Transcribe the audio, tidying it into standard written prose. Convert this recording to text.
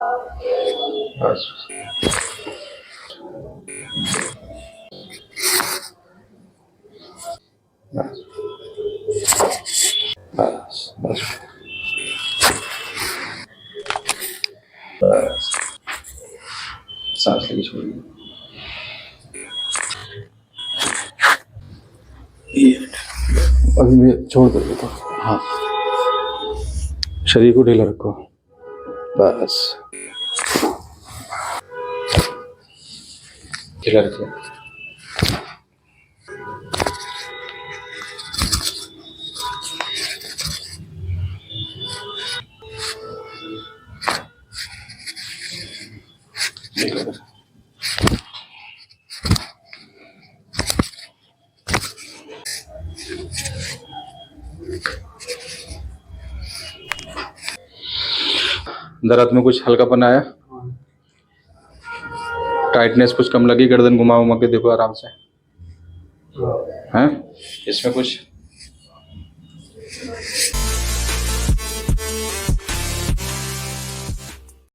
बस बस बस बस बस। सांस लेके छोड़िए। अभी मैं छोड़ दो तो। हाँ, शरीर को ढीला रखो। बस ढीला रखिए। दर्द में कुछ हल्कापन आया? टाइटनेस कुछ कम लगी? गर्दन घुमा घुमा के देखो आराम से। हैं इसमें कुछ